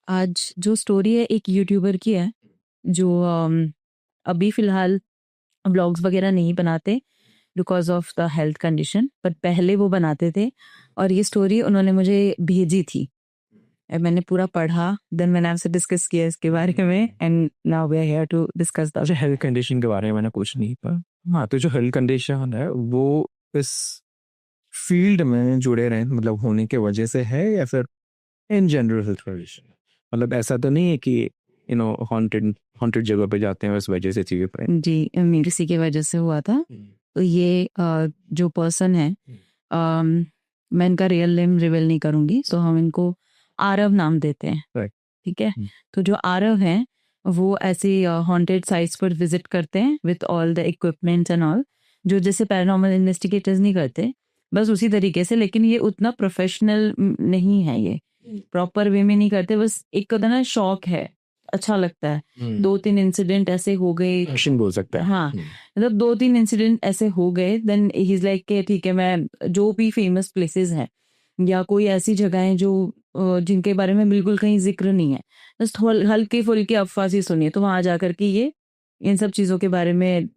आज जो स्टोरी है एक यूट्यूबर की है जो अभी फ़िलहाल व्लॉग्स वगैरह नहीं बनाते because of the health condition, but पहले वो बनाते थे और ये स्टोरी उन्होंने मुझे भेजी थी। मैंने पूरा पढ़ा, देन मैंने आपसे डिस्कस किया इसके बारे में and now we are here to discuss the अच्छा, हेल्थ कंडीशन के बारे में मैंने कुछ नहीं पढ़ा। हाँ, तो जो हेल्थ कंडीशन है वो इस फील्ड में जुड़े रहे मतलब होने के वजह से है या फिर इन जनरल हेल्थ कंडीशन? मतलब ऐसा तो नहीं है कि हॉन्टेड हॉन्टेड जगह पे जाते हैं उस वजह से चीज़ें पड़े। जी, मेरे इसी की वजह से हुआ था। तो ये जो पर्सन है, मैं इनका रियल नेम रिवील नहीं करूँगी, सो हम इनको आरव नाम देते हैं, राइट। ठीक है? तो जो आरव हैं, वो ऐसी हॉन्टेड साइट्स पर विज़िट करते हैं with all the equipments and all, जो जैसे पैरानॉर्मल इन्वेस्टिगेटर्स नहीं करते, बस उसी तरीके से, लेकिन ये उतना प्रोफ़ेशनल नहीं है ये, प्रॉपर वे में नहीं करते, बस एक होता है ना शौक है, अच्छा लगता है। 2-3 इंसिडेंट ऐसे हो गए। पैशन बोल सकते हैं। हाँ, मतलब 2-3 इंसिडेंट ऐसे हो गए, देन ही इज़ लाइक कि ठीक है, मैं जो भी फेमस प्लेसेस हैं या कोई ऐसी जगहें जो जिनके बारे में बिल्कुल कहीं ज़िक्र नहीं है, बस हल्की-फुल्की अफ़वाह सी सुनी है, तो वहाँ जा कर के ये इन सब चीज़ों के बारे में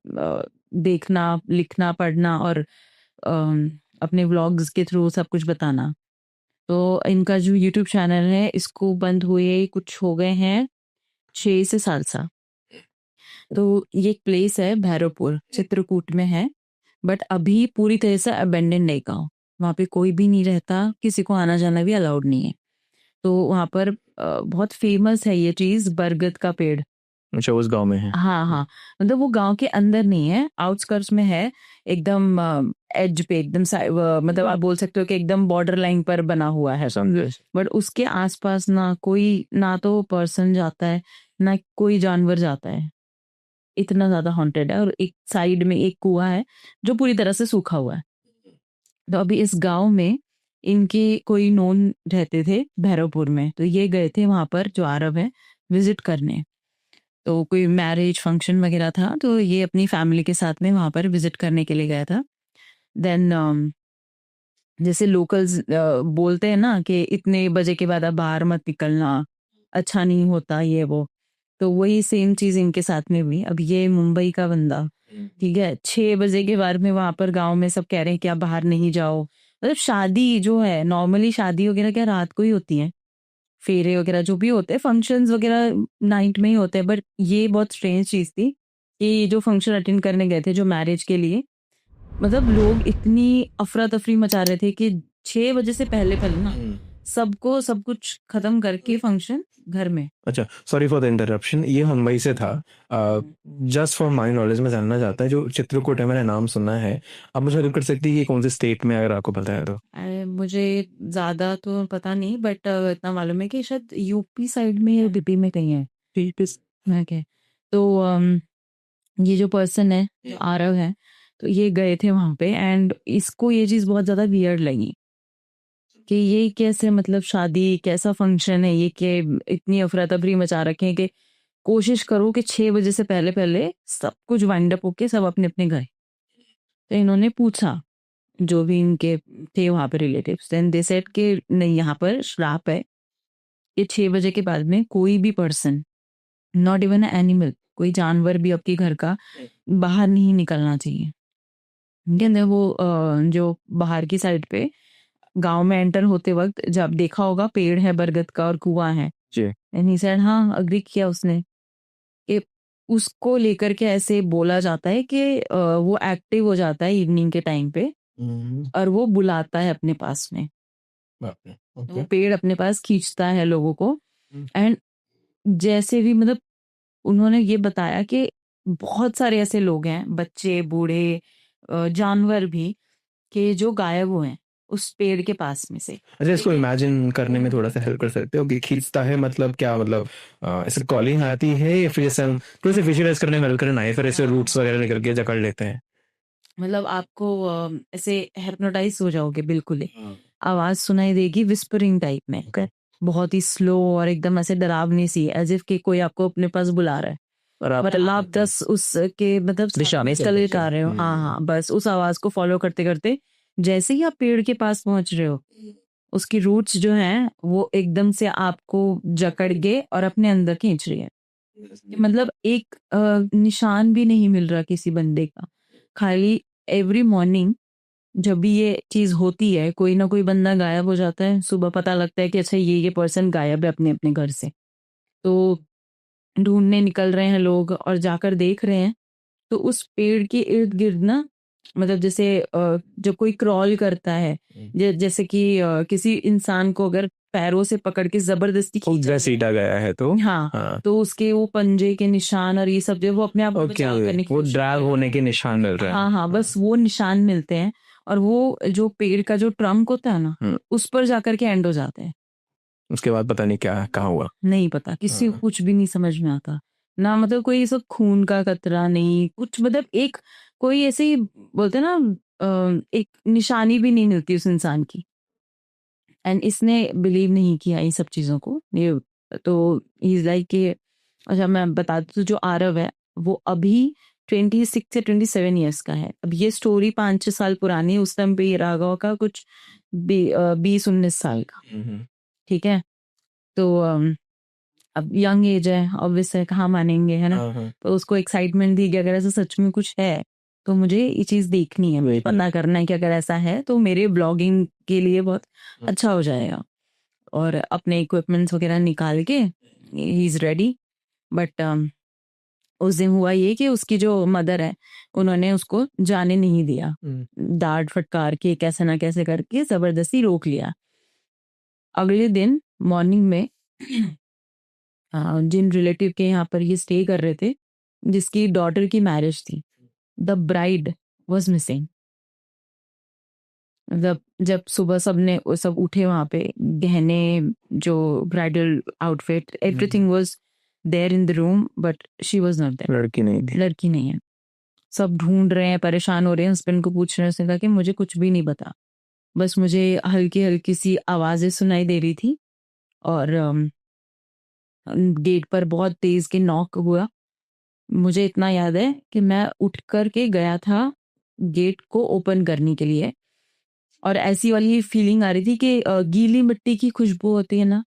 देखना, लिखना, पढ़ना और अपने व्लॉग्स के थ्रू सब कुछ बताना। तो इनका जो यूट्यूब चैनल है, इसको बंद हुए कुछ हो गए हैं 6 से 7 साल। तो ये एक प्लेस है भैरवपुर, चित्रकूट में है, बट अभी पूरी तरह से अबैंडन्ड है गाँव। वहाँ पे कोई भी नहीं रहता, किसी को आना-जाना भी अलाउड नहीं है। तो वहाँ पर बहुत फेमस है ये चीज़, बरगद का पेड़। अच्छा, उस गाँव में है। हाँ, हाँ। मतलब वो गाँव के अंदर नहीं है, आउटस्कर्ट्स में है, एकदम एज पे, एकदम मतलब आप बोल सकते हो कि एकदम बॉर्डर लाइन पर बना हुआ है। समझे। बट उसके आस-पास ना तो पर्सन जाता है, ना कोई जानवर जाता है। इतना ज़्यादा हॉन्टेड है और एक साइड में एक कुआँ है, जो पूरी तरह से सूखा हुआ है। तो अभी इस गाँव में इनके कोई नोन रहते थे भैरवपुर में, तो ये गए थे वहाँ पर, जो आरव है, विज़िट करने। तो कोई मैरिज फंक्शन वगैरह था, तो ये अपनी फैमिली के साथ में वहाँ पर विज़िट करने के लिए गया था। देन जैसे लोकल्स बोलते हैं ना कि इतने बजे के बाद आप बाहर मत निकलना, अच्छा नहीं होता ये वो। तो वही सेम चीज़ इनके साथ में हुई। अब ये मुंबई का बंदा, ठीक है, 6 बजे के बाद में वहाँ पर गाँव में सब कह रहे हैं कि आप बाहर नहीं जाओ। मतलब शादी जो है, नॉर्मली शादी वगैरह क्या रात को ही होती है। फेरे वगैरह जो भी होते हैं, फंक्शंस वगैरह नाइट में ही होते हैं, बट ये बहुत स्ट्रेंज चीज़ थी कि जो फंक्शन अटेंड करने गए थे, जो मैरिज के लिए, मतलब लोग इतनी अफरा-तफरी मचा रहे थे कि 6 बजे से पहले-पहले ना सबको सब कुछ खत्म करके फंक्शन घर में। अच्छा, सॉरी फॉर द इंटरप्शन। ये मुंबई से था। जस्ट फॉर माय नॉलेज में जानना चाहता है, जो चित्रकूट है मैंने नाम सुना है, आप मुझे हेल्प कर सकती है कि कौन से स्टेट में, अगर आपको पता है तो? मुझे ज़्यादा तो पता नहीं, बट इतना मालूम है कि शायद यूपी साइड में या बीपी में कहीं है। ओके। तो ये जो पर्सन है, जो आरव है, तो ये गए थे वहाँ पे एंड इसको ये चीज़ बहुत ज़्यादा वियर्ड लगी कि ये कैसे, मतलब शादी कैसा फंक्शन है ये कि इतनी अफरा-तफरी मचा रखे हैं कि कोशिश करो कि 6 बजे से पहले-पहले सब कुछ वाइंड अप होके सब अपने-अपने घर। तो इन्होंने पूछा, जो भी इनके थे वहाँ पे रिलेटिव्स, देन दे सेड कि नहीं, यहाँ पर श्राप है कि 6 बजे के बाद में कोई भी person, not even a animal, कोई जानवर भी आपके घर का बाहर नहीं निकलना चाहिए। ठीक है? वो जो बाहर की साइड पे गाँव में एंटर होते वक़्त जब देखा होगा पेड़ है बरगद का और कुआँ है। जी। एंड ही सेड हाँ, एग्री किया उसने कि उसको लेकर के ऐसे बोला जाता है कि वो एक्टिव हो जाता है इवनिंग के टाइम पे और वो बुलाता है अपने पास में। बाप रे! तो वो ओके। पेड़ अपने पास खींचता है लोगों को एंड जैसे भी, मतलब उन्होंने ये बताया कि बहुत सारे ऐसे लोग हैं, बच्चे, बूढ़े, जानवर भी, कि जो गायब हुए हैं उस पेड़ के पास में से। अच्छा, इसको इमेजिन करने में थोड़ा-सा हेल्प कर सकते हो कि खींचता है मतलब क्या, मतलब ऐसे कॉलिंग आती है या फिर जैसे हम थोड़े-से विजुअलाइज़ करने में हेल्प करना है, फिर ऐसे रूट्स वगैरह लेकर के जकड़ लेते हैं? मतलब आपको ऐसे हिप्नोटाइज हो जाओगे बिल्कुल ही। आवाज़ सुनाई देगी विस्परिंग टाइप में, बहुत ही स्लो और एकदम ऐसे डरावनी सी, एज़ इफ कि कोई आपको अपने पास बुला रहा है। और आप मतलब आप 10 उसके मतलब दिशा में चले चलते जा रहे हो। हाँ, हाँ, बस उस आवाज़ को फ़ॉलो करते-करते जैसे ही आप पेड़ के पास पहुँच रहे हो, उसकी रूट्स जो हैं वो एकदम से आपको जकड़ के और अपने अंदर खींच रही है। मतलब एक निशान भी नहीं मिल रहा किसी बंदे का। खाली एवरी मॉर्निंग जब भी ये चीज होती है, कोई ना कोई बंदा गायब हो जाता है। सुबह पता लगता है कि अच्छा ये पर्सन गायब है अपने अपने घर से। तो ढूंढने निकल रहे हैं लोग और जाकर देख रहे हैं तो उस पेड़ के इर्द गिर्द ना, मतलब जैसे जब कोई क्रॉल करता है, जैसे कि किसी इंसान को अगर पैरों से पकड़ के जबरदस्ती खूब खींचा जाए, घसीटा गया है तो हाँ, हाँ तो उसके वो पंजे के निशान और ये सब जो है वो अपने आप को ओके बचाव करने की वो कोशिश ड्रैग करते होने के निशान मिल रहे हैं। हैं। हाँ हाँ, बस वो निशान मिलते हैं और वो जो पेड़ का जो ट्रंक होता है ना, उस पर जाकर के एंड हो जाते हैं। उसके बाद पता नहीं क्या कहाँ हुआ। नहीं पता, किसी को कुछ भी नहीं समझ में आता ना। मतलब कोई सब खून का कतरा नहीं कुछ, मतलब एक कोई ऐसे ही बोलते हैं ना, एक निशानी भी नहीं मिलती उस इंसान की। एंड इसने बिलीव नहीं किया इन सब चीजों को। ये तो इज लाइक कि अच्छा मैं बता दूं, जो आरव है वो अभी 26 से 27 ईयर्स का है। अब ये स्टोरी 5-6 साल पुरानी है, उस टाइम पे ये राघव का कुछ 20-19 साल का। ठीक है, तो अब यंग एज है, ऑब्वियस है, कहाँ मानेंगे, है ना। तो उसको एक्साइटमेंट थी कि अगर ऐसा सच में कुछ है तो मुझे ये चीज देखनी है, मुझे पता करना है कि अगर ऐसा है तो मेरे ब्लॉगिंग के लिए बहुत अच्छा हो जाएगा। और अपने इक्विपमेंट्स वगैरह निकाल के ही इज रेडी। बट उस दिन हुआ ये कि उसकी जो मदर है उन्होंने उसको जाने नहीं दिया। डांट फटकार के कैसे ना कैसे करके जबरदस्ती रोक लिया। अगले दिन मॉर्निंग में जिन रिलेटिव के यहाँ पर ये स्टे कर रहे थे, जिसकी डॉटर की मैरिज थी, द ब्राइड वाज मिसिंग। मतलब जब सुबह सब उठे, वहां पे गहने, जो bridal outfit, everything was there in the room, but she was not there. लड़की नहीं थी। लड़की नहीं है। सब ढूंढ रहे हैं, परेशान हो रहे हैं, हस्बैंड को पूछ रहे हैं। उसने कहा कि मुझे कुछ भी नहीं पता, बस मुझे हल्की हल्की सी आवाजें सुनाई दे रही थी और गेट पर बहुत तेज के नॉक हुआ। मुझे इतना याद है कि मैं उठ कर के गया था गेट को ओपन करने के लिए, और ऐसी वाली फीलिंग आ रही थी कि गीली मिट्टी की खुशबू होती है ना,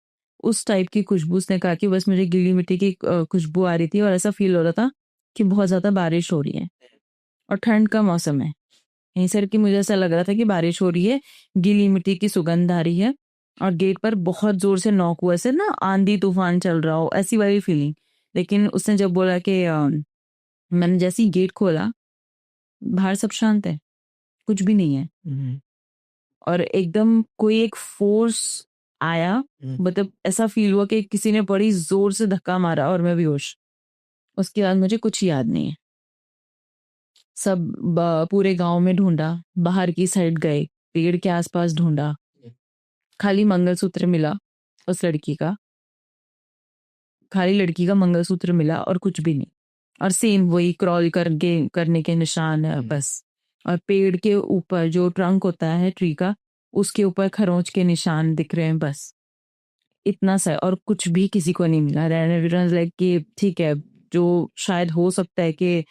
उस टाइप की खुशबू। उसने कहा कि बस मुझे गीली मिट्टी की खुशबू आ रही थी और ऐसा फील हो रहा था कि बहुत ज्यादा बारिश हो रही है और ठंड का मौसम है। यहीं सर कि मुझे ऐसा लग रहा था कि बारिश हो रही है, गीली मिट्टी की सुगंध आ रही है और गेट पर बहुत जोर से नॉक हुआ, ऐसे ना आंधी तूफान चल रहा हो, ऐसी वाली फीलिंग। लेकिन उसने जब बोला कि मैंने जैसे ही गेट खोला, बाहर सब शांत है, कुछ भी नहीं है। और एकदम कोई एक फोर्स आया, मतलब ऐसा फील हुआ कि किसी ने बड़ी जोर से धक्का मारा और मैं बेहोश। उसके बाद मुझे कुछ याद नहीं है। सब पूरे गांव में ढूंढा, बाहर की साइड गए, पेड़ के आसपास ढूंढा, खाली मंगलसूत्र मिला उस लड़की का। खाली लड़की का मंगलसूत्र मिला और कुछ भी नहीं। और सेम वही क्रॉल करने के निशान है बस। और पेड़ के ऊपर जो ट्रंक होता है ट्री का, उसके ऊपर खरोंच के निशान दिख रहे हैं बस। इतना सा, और कुछ भी किसी को नहीं मिला। लाइक कि ठीक है, जो शायद हो सकता है कि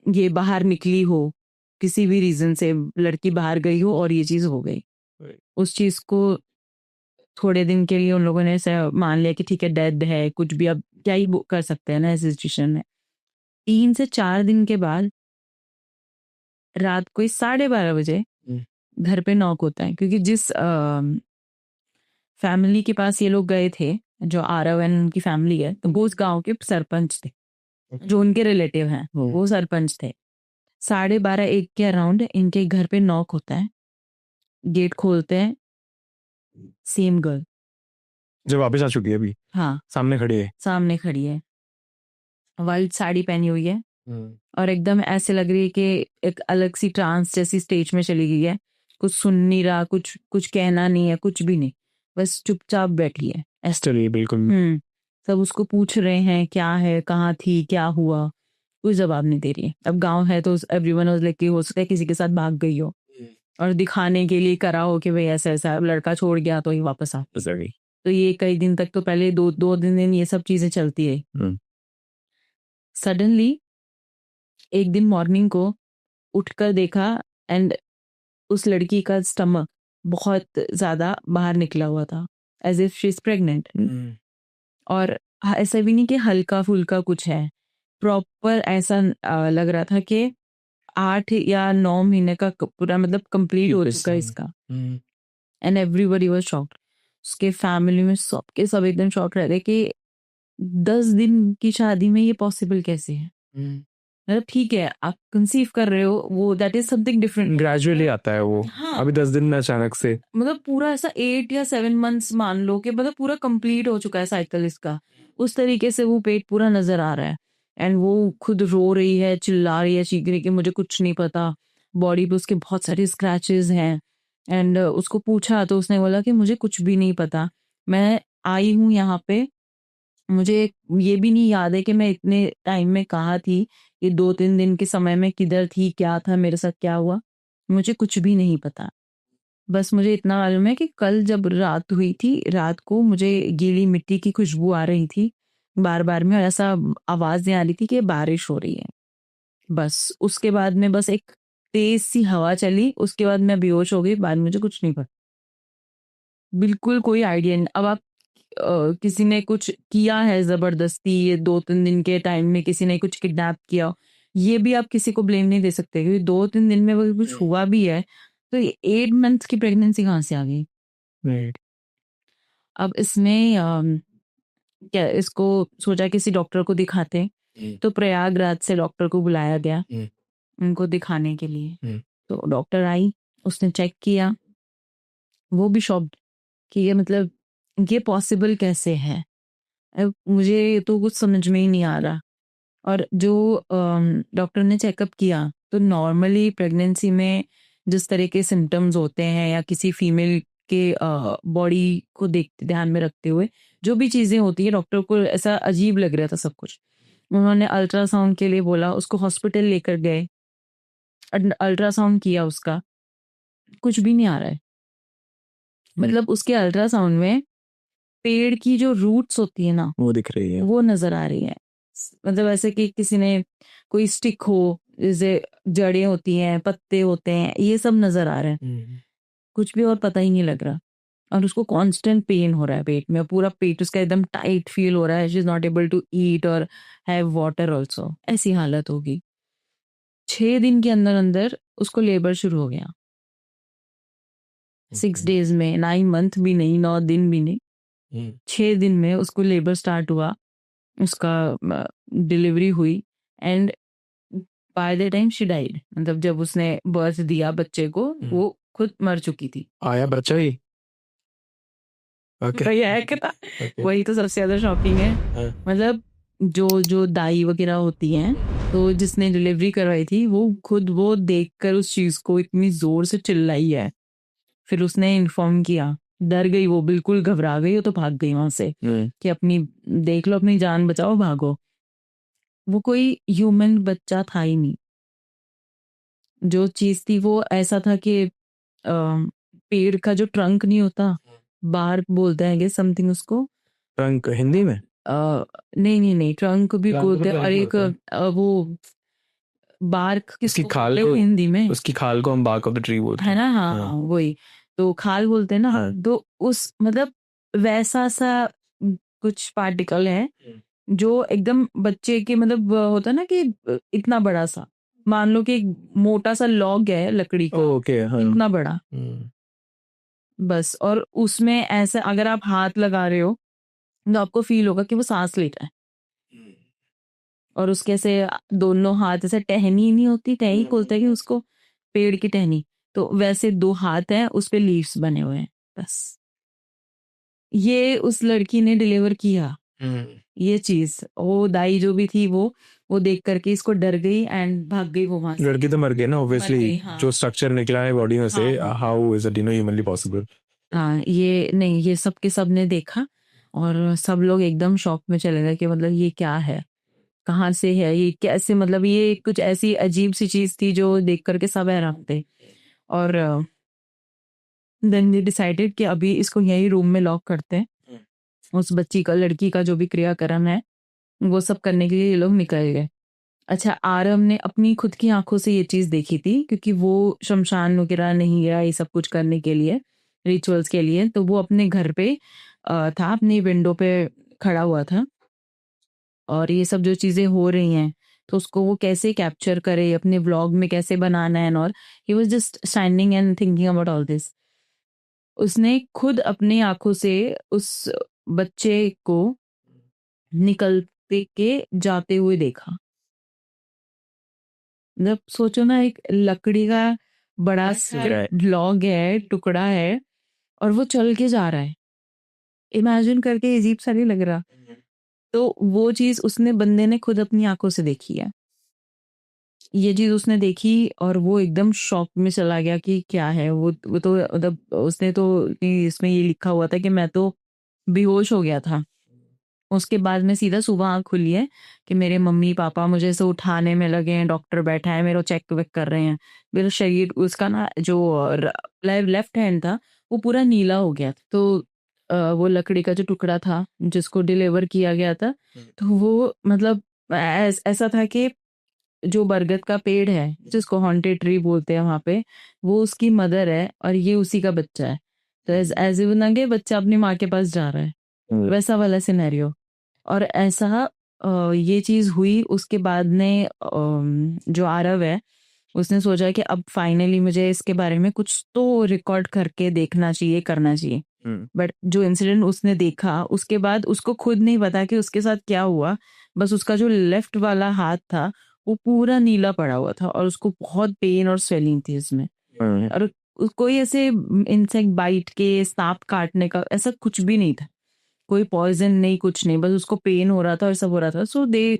ये बाहर निकली हो, किसी भी रीजन से लड़की बाहर गई हो और ये चीज हो गई। उस चीज को थोड़े दिन के लिए उन लोगों ने ऐसा मान लिया कि ठीक है, डेड है, कुछ भी, अब क्या ही कर सकते हैं ना इस सिचुएशन में। 3 से 4 दिन के बाद रात को 12:30 बजे घर पे नॉक होता है, क्योंकि जिस फैमिली के पास ये लोग गए थे, जो आरव एंड उनकी फैमिली है, तो वो उस गांव के सरपंच थे, जो उनके रिलेटिव हैं वो सरपंच थे। 12:30-1 के अराउंड इनके घर पे नॉक होता है। गेट खोलते हैं, सेम गर्ल। जो वापस आ चुकी है अभी हाँ, सामने खड़ी है। सामने खड़ी है, वाइट साड़ी पहनी हुई है और एकदम ऐसे लग रही है कि एक अलग सी ट्रांस जैसी स्टेज में चली गई है। कुछ सुन नहीं रहा, कुछ कुछ कहना नहीं है, कुछ भी नहीं, बस चुपचाप बैठी है ऐसे। चलिए बिल्कुल। सब उसको पूछ रहे हैं क्या है, कहाँ थी, क्या हुआ, कोई जवाब नहीं दे रही है। अब गांव है तो एवरीवन वाज लाइक कि हो सकता है किसी के साथ भाग गई हो और दिखाने के लिए करा हो कि भाई ऐसा ऐसा लड़का छोड़ गया तो ही वापस आ। तो ये कई दिन तक, तो पहले दो दिन ये सब चीजें चलती है। सडनली एक दिन मॉर्निंग को उठकर देखा, एंड उस लड़की का स्टमक बहुत ज़्यादा बाहर निकला हुआ था, as if she is pregnant. और ऐसा भी नहीं कि हल्का-फुल्का कुछ है, प्रॉपर ऐसा लग रहा था कि 8 या 9 महीने का पूरा मतलब कंप्लीट हो चुका है इसका। And everybody was shocked. उसके फैमिली में सबके सब एकदम शॉक रह गए कि 10 दिन की शादी में ये पॉसिबल कैसे है? मतलब ठीक है, आप कंसीव कर रहे हो, वो that is something different. Gradually आता है वो। हाँ, अभी 10 दिन में अचानक से मतलब पूरा ऐसा 8 या 7 मंथ्स मान लो कि मतलब पूरा कंप्लीट हो चुका है साइकिल इसका, उस तरीके से वो पेट पूरा नजर आ रहा है। एंड वो खुद रो रही है, चिल्ला रही है, चीख रही है कि मुझे कुछ नहीं पता। बॉडी पे उसके बहुत सारे स्क्रैचेस हैं। एंड उसको पूछा तो उसने बोला कि मुझे कुछ भी नहीं पता, मैं आई हूँ यहाँ पे, मुझे ये भी नहीं याद है कि मैं इतने टाइम में कहाँ थी, ये 2-3 दिन के समय में किधर थी, क्या था, मेरे साथ क्या हुआ, मुझे कुछ भी नहीं पता। बस मुझे इतना मालूम है कि कल जब रात हुई थी, रात को मुझे गीली मिट्टी की खुशबू आ रही थी बार-बार में, और ऐसा आवाज़ नहीं आ रही थी कि बारिश हो रही है। बस उसके बाद में बस एक तेज़-सी हवा चली, उसके बाद मैं बेहोश हो गई, बाद में मुझे कुछ नहीं पता। बिल्कुल कोई आइडिया नहीं। अब आप किसी ने कुछ किया है ज़बरदस्ती, ये 2-3 दिन के टाइम में किसी ने कुछ किडनैप किया हो, ये भी आप किसी को ब्लेम नहीं दे सकते, क्योंकि 2-3 दिन में अगर कुछ हुआ भी है, तो ये 8 मंथ्स की प्रेगनेंसी कहाँ से आ गई? राइट। अब इसमें क्या इसको सोचा किसी डॉक्टर को दिखाते हैं, तो प्रयागराज से डॉक्टर को बुलाया गया उनको दिखाने के लिए। तो डॉक्टर आई, उसने चेक किया, वो भी शॉक्ड कि ये मतलब ये पॉसिबल कैसे है? अब मुझे तो कुछ समझ में ही नहीं आ रहा। और जो डॉक्टर ने चेकअप किया, तो नॉर्मली प्रेगनेंसी में जिस तरह के सिम्पटम्स होते हैं या किसी फीमेल के बॉडी को देखते ध्यान में रखते हुए जो भी चीज़ें होती हैं, डॉक्टर को ऐसा अजीब लग रहा था सब कुछ। उन्होंने अल्ट्रासाउंड के लिए बोला, उसको हॉस्पिटल लेकर गए, अल्ट्रासाउंड किया उसका, कुछ भी नहीं आ रहा है। मतलब उसके अल्ट्रासाउंड में पेड़ की जो रूट्स होती है ना, वो दिख रही है। वो नज़र आ रही है। मतलब ऐसे कि किसी ने कोई स्टिक हो, जैसे जड़ें होती हैं, पत्ते होते हैं, ये सब नज़र आ रहे हैं। कुछ भी और पता ही नहीं लग रहा। और उसको कांस्टेंट पेन हो रहा है पेट में, पूरा पेट उसका एकदम टाइट फील हो रहा है, she is not able to eat और हैव वाटर ऑल्सो, ऐसी हालत होगी। 6 दिन के अंदर-अंदर उसको लेबर शुरू हो गया। 6 डेज़ में, 9 मंथ भी नहीं, 9 दिन भी नहीं, 6 दिन में उसको लेबर स्टार्ट हुआ, उसका डिलीवरी हुई and by the time she died. मतलब जब उसने बर्थ दिया बच्चे को, वो खुद मर चुकी थी। आया बच्चा ही। ओके। वही है कि था, वही तो सबसे ज्यादा शॉकिंग है। मतलब जो जो दाई वगैरह होती हैं, तो जिसने डिलीवरी करवाई थी, वो खुद वो देखकर उस चीज को इतनी जोर से चिल्लाई है। फिर उसने इन्फॉर्म किया, डर गई वो, बिल्कुल घबरा गई, वो तो भाग गई वहां से कि अपनी देख लो, अपनी जान बचाओ, भागो। वो कोई ह्यूमन बच्चा था ही नहीं। जो चीज थी वो ऐसा था कि पेड़ का जो ट्रंक नहीं होता, बाहर बोलते हैं समथिंग उसको, ट्रंक हिंदी में? नहीं नहीं नहीं, ट्रंक भी ट्रंक बोलते हैं, मतलब और ये एक होता है। वो बार्क उसकी किसको खाल बोलते को, हैं हिंदी में, उसकी खाल को हम बार्क ऑफ द ट्री बोलते है हैं। ना? हाँ हाँ। वही, तो खाल बोलते हैं ना। हाँ। तो उस मतलब वैसा सा कुछ पार्टिकल है जो एकदम बच्चे के मतलब होता है ना कि इतना बड़ा सा, मान लो कि एक मोटा सा लॉग है लकड़ी का, ओके। हाँ। इतना बड़ा, बस। और उसमें ऐसे अगर आप हाथ लगा रहे हो, तो आपको फील होगा कि वो सांस ले रहा है। और उसके ऐसे दोनों हाथ ऐसे टहनी नहीं होती, टहनी बोलते हैं कि उसको, पेड़ की टहनी, तो वैसे 2 हाथ हैं, उस पे लीव्स बने हुए हैं, बस। ये उस लड़की ने डिलीवर किया, ये चीज। वो दाई जो भी थी, वो देख करके इसको डर गई एंड भाग गई वो वहां से। लड़की तो मर गई ना मर ऑब्वियसली। गई, हाँ। जो स्ट्रक्चर निकला है बॉडी में से, हाँ हाँ how is it humanly possible? हाँ, ये नहीं, ये सब के सब ने देखा, और सब लोग एकदम शॉक में चले गए कि मतलब ये क्या है, कहाँ से है ये, कैसे, मतलब ये कुछ ऐसी अजीब सी चीज थी जो देख करके सब हैरान थे। और देन दे डिसाइडेड कि अभी इसको यही रूम में लॉक करते हैं। उस बच्ची का, लड़की का जो भी क्रियाकर्म है, वो सब करने के लिए ये लोग निकल गए। अच्छा, आरव ने अपनी खुद की आंखों से ये चीज देखी थी, क्योंकि वो शमशान वगैरह नहीं गया ये सब कुछ करने के लिए, रिचुअल्स के लिए, तो वो अपने घर पे था, अपनी विंडो पे खड़ा हुआ था, और ये सब जो चीजें हो रही हैं तो उसको वो कैसे कैप्चर करे, अपने व्लॉग में कैसे बनाना है, और he was just standing and thinking about all this. उसने खुद अपनी आंखों से उस बच्चे को निकलते के जाते हुए देखा। मतलब सोचो ना, एक लकड़ी का बड़ा सा Right. ब्लॉग है, टुकड़ा है, और वो चल के जा रहा है। इमेजिन करके अजीब सा नहीं लग रहा? तो वो चीज उसने बंदे ने खुद अपनी आंखों से देखी है। ये चीज उसने देखी और वो एकदम शॉक में चला गया कि क्या है वो तो मतलब उसने तो इसमें ये लिखा हुआ था कि मैं तो बेहोश हो गया था। उसके बाद में सीधा सुबह आँख खुली है कि मेरे मम्मी-पापा मुझे ऐसे उठाने में लगे हैं, डॉक्टर बैठा है, मेरा चेक वेक कर रहे हैं। मेरा शरीर उसका ना जो लेफ्ट हैंड था, वो पूरा नीला हो गया था। तो वो लकड़ी का जो टुकड़ा था, जिसको डिलीवर किया गया था, तो वो मतलब ऐसा था कि जो बरगद का पेड़ है, जिसको हॉन्टेड ट्री बोलते हैं वहाँ पे, वो उसकी मदर है और ये उसी का बच्चा है। तो ऐसे वो ना कि बच्चा अपनी माँ के पास जा रहा है, वैसा वाला सिनेरियो। और ऐसा ये चीज़ हुई उसके बाद में जो आरव है, उसने सोचा कि अब फाइनली मुझे इसके बारे में कुछ तो रिकॉर्ड करके देखना चाहिए, करना चाहिए। बट जो इंसिडेंट उसने देखा, उसके बाद उसको खुद नहीं पता कि उसके साथ क्या हुआ। बस उसका जो लेफ्ट वाला हाथ था, वो पूरा नीला पड़ा हुआ था और उसको बहुत पेन और स्वेलिंग थी इसमें। और कोई ऐसे इंसेक्ट बाइट के, सांप काटने का ऐसा कुछ भी नहीं था। कोई पॉइज़न नहीं, कुछ नहीं, बस उसको पेन हो रहा था और सब हो रहा था। सो दे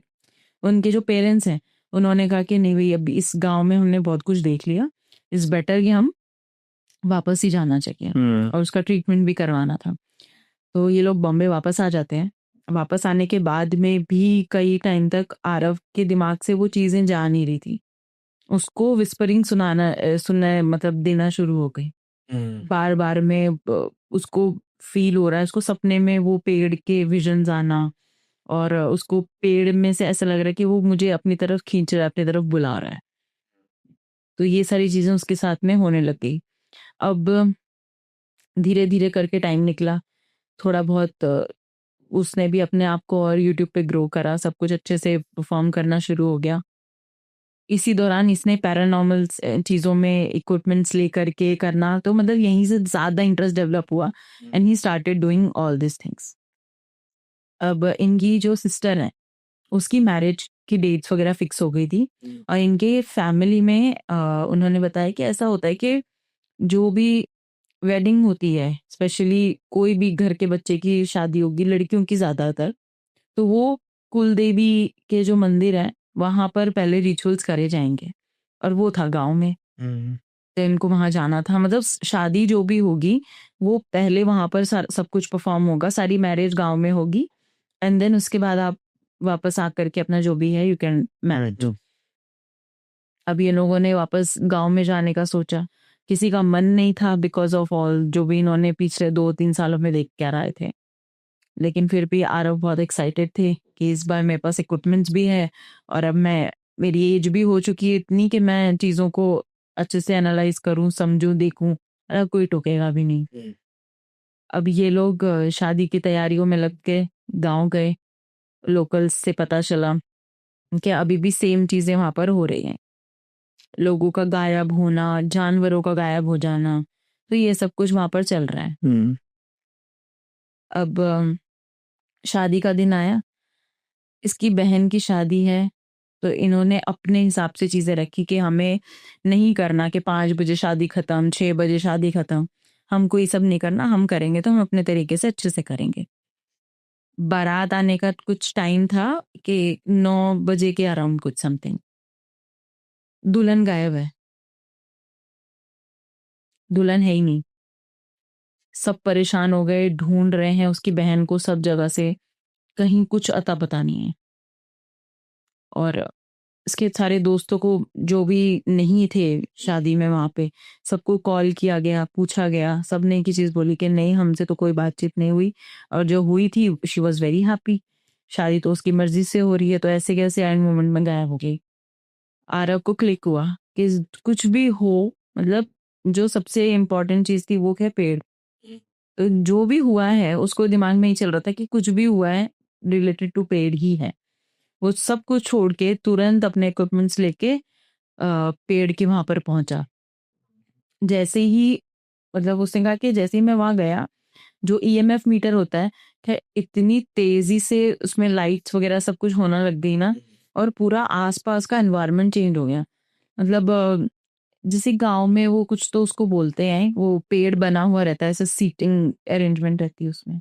उनके जो पेरेंट्स हैं, उन्होंने कहा कि नहीं भई, अभी इस गाँव में हमने बहुत कुछ देख लिया, इट्स बेटर कि हम वापस ही जाना चाहिए, और उसका ट्रीटमेंट भी करवाना था। तो ये लोग बॉम्बे वापस आ जाते हैं। वापस आने के बाद में भी कई टाइम तक आरव के दिमाग से वो चीज़ें जा नहीं रही थी। उसको व्हिस्परिंग सुनना मतलब देना शुरू हो गई। बार-बार में उसको फ़ील हो रहा है, उसको सपने में वो पेड़ के विज़न्स आना, और उसको पेड़ में से ऐसा लग रहा है कि वो मुझे अपनी तरफ खींच रहा है, अपनी तरफ बुला रहा है। तो ये सारी चीज़ें उसके साथ में होने लग गई। अब धीरे-धीरे करके टाइम निकला, थोड़ा बहुत उसने भी अपने आप को और यूट्यूब पे ग्रो करा, सब कुछ अच्छे से परफ़ॉर्म करना शुरू हो गया। इसी दौरान इसने पैरानॉर्मल चीज़ों में इक्विपमेंट्स लेकर के करना, तो मतलब यहीं से ज़्यादा इंटरेस्ट डेवलप हुआ, and he started doing all this things. अब इनकी जो सिस्टर है, उसकी मैरिज की डेट्स वगैरह फिक्स हो गई थी, और इनके फैमिली में उन्होंने बताया कि ऐसा होता है कि जो भी वेडिंग होती है, स्पेशली कोई भी घर के बच्चे की शादी होगी, लड़कियों की ज़्यादातर, तो वो कुलदेवी के जो मंदिर है, वहाँ पर पहले रिचुअल्स करे जाएँगे, और वो था गाँव में। तो इनको वहाँ जाना था, मतलब शादी जो भी होगी, वो पहले वहाँ पर सब कुछ परफ़ॉर्म होगा, सारी मैरिज गाँव में होगी, एंड देन उसके बाद आप वापस आकर के अपना जो भी है यू कैन मैनेज। अब ये लोगों ने वापस गाँव में जाने का सोचा, किसी का मन नहीं था बिकॉज़ ऑफ ऑल जो भी इन्होंने पिछले 2-3 सालों में देख के आए थे। लेकिन फिर भी आरव बहुत एक्साइटेड थे कि इस बार मेरे पास इक्विपमेंट्स भी है, और अब मेरी एज भी हो चुकी है इतनी कि मैं चीज़ों को अच्छे से एनालाइज़ करूँ, समझूँ, देखूँ, अब कोई टोकेगा भी नहीं। अब ये लोग शादी की तैयारियों में लग के गाँव गए, लोकल्स से पता चला कि अभी भी सेम चीज़ें वहाँ पर हो रही हैं। लोगों का गायब होना, जानवरों का गायब हो जाना, तो ये सब कुछ वहाँ पर चल रहा है। अब शादी का दिन आया, इसकी बहन की शादी है, तो इन्होंने अपने हिसाब से चीज़ें रखी कि हमें नहीं करना कि 5 बजे शादी खत्म, 6 बजे शादी खत्म, हमको ये सब नहीं करना, हम करेंगे तो हम अपने तरीके से अच्छे से करेंगे। बारात आने का कुछ टाइम था कि 9 बजे के अराउंड कुछ समथिंग, दुल्हन गायब है, दुल्हन है ही नहीं। सब परेशान हो गए, ढूंढ रहे हैं उसकी बहन को सब जगह से, कहीं कुछ अता पता नहीं है। और इसके सारे दोस्तों को, जो भी नहीं थे शादी में वहाँ पे, सबको कॉल किया गया, पूछा गया, सबने एक ही चीज़ बोली कि नहीं, हमसे तो कोई बातचीत नहीं हुई, और जो हुई थी शी वाज़ वेरी हैप्पी, शादी तो उसकी मर्जी से हो रही है, तो ऐसे कैसे एंड मोमेंट में गायब हो गई। आरव को क्लिक हुआ कि कुछ भी हो, मतलब जो सबसे इम्पोर्टेंट चीज थी वो क्या, पेड़। तो जो भी हुआ है उसको दिमाग में ही चल रहा था कि कुछ भी हुआ है रिलेटेड टू पेड़ ही है। वो सब कुछ छोड़ के तुरंत अपने इक्विपमेंट्स लेके पेड़ के वहां पर पहुंचा। जैसे ही, मतलब उसने कहा कि जैसे ही मैं वहां गया, जो ईएमएफ मीटर होता है, खैर इतनी तेजी से उसमें लाइट्स वगैरह सब कुछ होना लग गई ना, और पूरा आसपास का एनवायरनमेंट चेंज हो गया। मतलब जैसे गांव में वो कुछ तो उसको बोलते हैं, वो पेड़ बना हुआ रहता है, ऐसे सीटिंग अरेंजमेंट रहती है उसमें।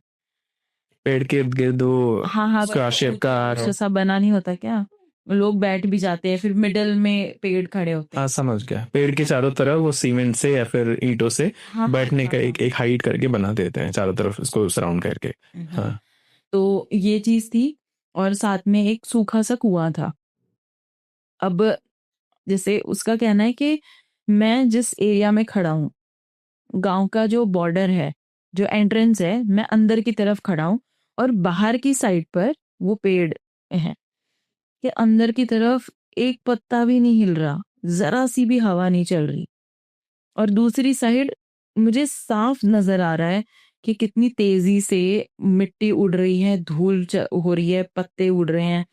पेड़ के इर्द गिर्द वो हाँ हाँ, स्क्वायर शेप का कुछ सा बना नहीं होता क्या, लोग बैठ भी जाते हैं, फिर मिडल में पेड़ खड़े होते हैं। हाँ समझ गया, पेड़ के चारों तरफ वो सीमेंट से या फिर ईंटों से हाँ बैठने का हाँ एक एक हाइट करके बना देते हैं चारों तरफ उसको सराउंड करके। हाँ। हाँ तो ये चीज थी, और साथ में एक सूखा सा कुआं था। अब जैसे उसका कहना है कि मैं जिस एरिया में खड़ा हूँ, गांव का जो बॉर्डर है, जो एंट्रेंस है, मैं अंदर की तरफ खड़ा हूँ, और बाहर की साइड पर वो पेड़ है, कि अंदर की तरफ एक पत्ता भी नहीं हिल रहा, जरा सी भी हवा नहीं चल रही। और दूसरी साइड मुझे साफ नजर आ रहा है कि कितनी तेजी से मिट्टी उड़ रही है, धूल हो रही है, पत्ते उड़ रहे हैं,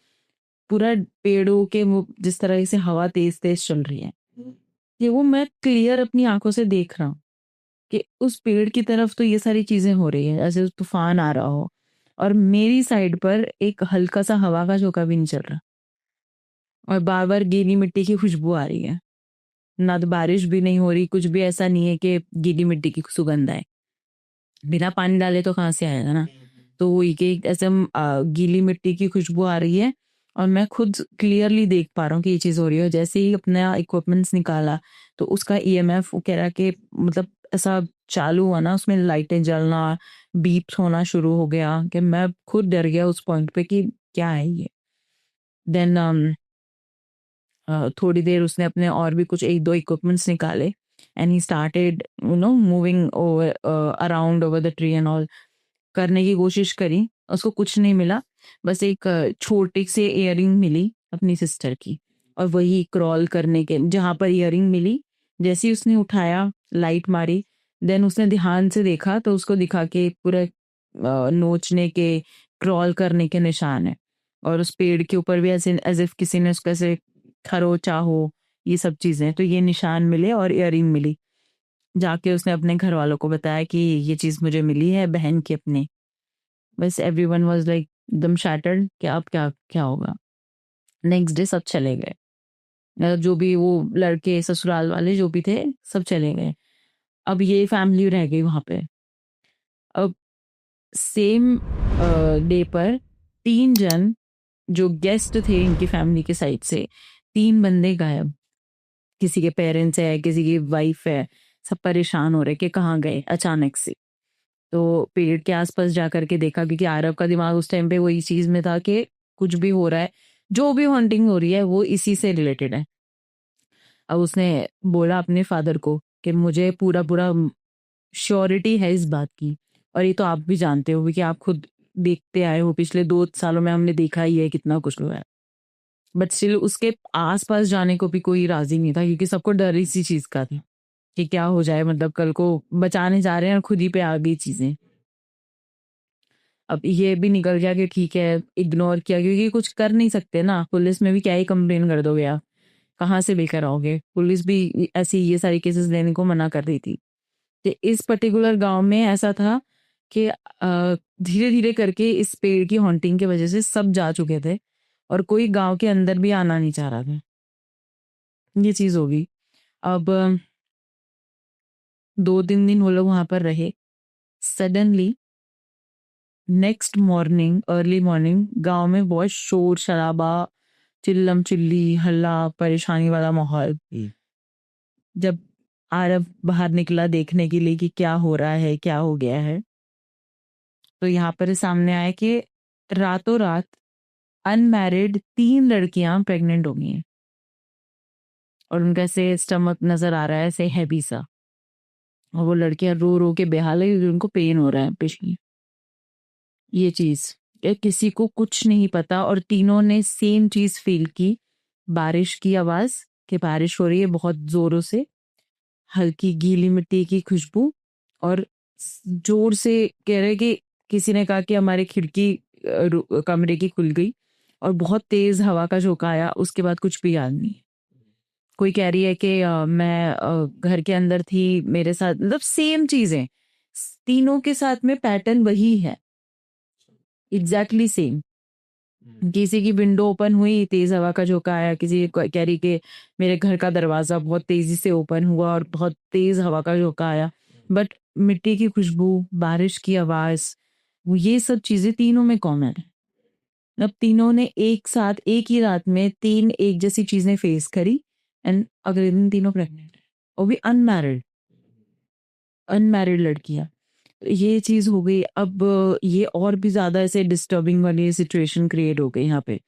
पूरा पेड़ों के जिस तरह से हवा तेज तेज चल रही है, ये वो मैं क्लियर अपनी आंखों से देख रहा हूँ कि उस पेड़ की तरफ तो ये सारी चीजें हो रही है, जैसे तूफान आ रहा हो, और मेरी साइड पर एक हल्का सा हवा का झोंका भी नहीं चल रहा, और बार बार गीली मिट्टी की खुशबू आ रही है। ना तो बारिश भी नहीं हो रही, कुछ भी ऐसा नहीं है कि गीली मिट्टी की सुगंध आए, बिना पानी डाले तो कहाँ से आएगा ना। तो वो एक ऐसे गीली मिट्टी की खुशबू आ रही है, और मैं खुद क्लियरली देख पा रहा हूँ कि ये चीज हो रही है। जैसे ही अपना इक्विपमेंट्स निकाला, तो उसका ईएमएफ वो कह रहा कि मतलब ऐसा चालू हुआ ना, उसमें लाइटें जलना, बीप्स होना शुरू हो गया, कि मैं खुद डर गया उस पॉइंट पे कि क्या है ये। देन थोड़ी देर उसने अपने और भी कुछ एक दो इक्विपमेंट्स निकाले, and he started moving over around over the tree and all, करने की कोशिश करी। उसको कुछ नहीं मिला, बस एक छोटी सी इयररिंग मिली अपनी सिस्टर की, और वही क्रॉल करने के जहां पर इयररिंग मिली, जैसे ही उसने उठाया, लाइट मारी, देन उसने ध्यान से देखा तो उसको दिखा कि पूरा नोचने के, क्रॉल करने के निशान है, और उस पेड़ के ऊपर भी ऐसे एज इफ किसी ने उसको ऐसे खरोचा हो, ये सब चीजें, तो ये निशान मिले और इयररिंग मिली। जाके उसने अपने घर वालों को बताया कि ये चीज मुझे मिली है बहन की अपने। बस एवरीवन वाज लाइक एकदम शैटर्ड कि अब क्या क्या होगा। नेक्स्ट डे सब चले गए, मतलब जो भी वो लड़के ससुराल वाले जो भी थे सब चले गए। अब ये फैमिली रह गई वहां पे। अब सेम डे पर 3 जन जो गेस्ट थे इनकी फैमिली के साइड से, 3 बंदे गायब। किसी के पेरेंट्स है, किसी की वाइफ है, सब परेशान हो रहे कि कहाँ गए अचानक से। तो पेड़ के आसपास जा करके देखा, क्योंकि आरव का दिमाग उस टाइम पे वही चीज में था कि कुछ भी हो रहा है, जो भी हॉन्टिंग हो रही है वो इसी से रिलेटेड है। अब उसने बोला अपने फादर को कि मुझे पूरा पूरा श्योरिटी है इस बात की, और ये तो आप भी जानते हो कि आप खुद देखते आए हो, पिछले 2 सालों में हमने देखा ही है कितना कुछ हुआ है। बट स्टिल उसके आसपास जाने को भी कोई राजी नहीं था, क्योंकि सबको डर इसी चीज का था कि क्या हो जाए, मतलब कल को बचाने जा रहे हैं और खुद ही पे आ गई चीजें। अब ये भी निकल गया कि ठीक है, इग्नोर किया, क्योंकि कुछ कर नहीं सकते ना, पुलिस में भी क्या ही कंप्लेन कर दोगे आप, कहाँ से लेकर आओगे। पुलिस भी ऐसी ये सारी केसेस लेने को मना कर रही थी। तो इस पर्टिकुलर गांव में ऐसा था कि धीरे धीरे करके इस पेड़ की हॉन्टिंग की वजह से सब जा चुके थे, और कोई गांव के अंदर भी आना नहीं चाह रहा था। ये चीज होगी। अब 2-3 दिन वो लोग वहां पर रहे। Suddenly next morning, early morning, गांव में बहुत शोर शराबा, चिल्लम चिल्ली, हल्ला, परेशानी वाला माहौल। जब आरव बाहर निकला देखने के लिए कि क्या हो रहा है, क्या हो गया है, तो यहाँ पर सामने आया कि रातों रात अनमैरिड 3 लड़कियां प्रेग्नेंट हो गई हैं, और उनका ऐसे स्टमक नजर आ रहा है ऐसे हैवी सा, और वो लड़कियां रो रो के बेहाल है क्योंकि उनको पेन हो रहा है पिछली, ये चीज। कि किसी को कुछ नहीं पता और तीनों ने सेम चीज फील की। बारिश की आवाज, कि बारिश हो रही है बहुत जोरों से, हल्की गीली मिट्टी की खुशबू, और जोर से कह रहे कि किसी ने कहा कि हमारी खिड़की कमरे की खुल गई, और बहुत तेज हवा का झोंका आया। उसके बाद कुछ भी याद नहीं। कोई कह रही है कि मैं घर के अंदर थी, मेरे साथ, मतलब सेम चीजें तीनों के साथ में, पैटर्न वही है, एग्जैक्टली सेम। किसी की विंडो ओपन हुई, तेज हवा का झोंका आया। किसी कह रही कि मेरे घर का दरवाजा बहुत तेजी से ओपन हुआ और बहुत तेज हवा का झोंका आया। बट मिट्टी की खुशबू, बारिश की आवाज, ये सब चीजें तीनों में कॉमन है। अब तीनों ने एक साथ एक ही रात में तीन एक जैसी चीजें फेस करी, एंड अगले दिन तीनों प्रेग्नेंट है, वो भी अनमैरिड, अनमैरिड लड़कियां। ये चीज हो गई। अब ये और भी ज्यादा ऐसे डिस्टर्बिंग वाली सिचुएशन क्रिएट हो गई यहाँ पे।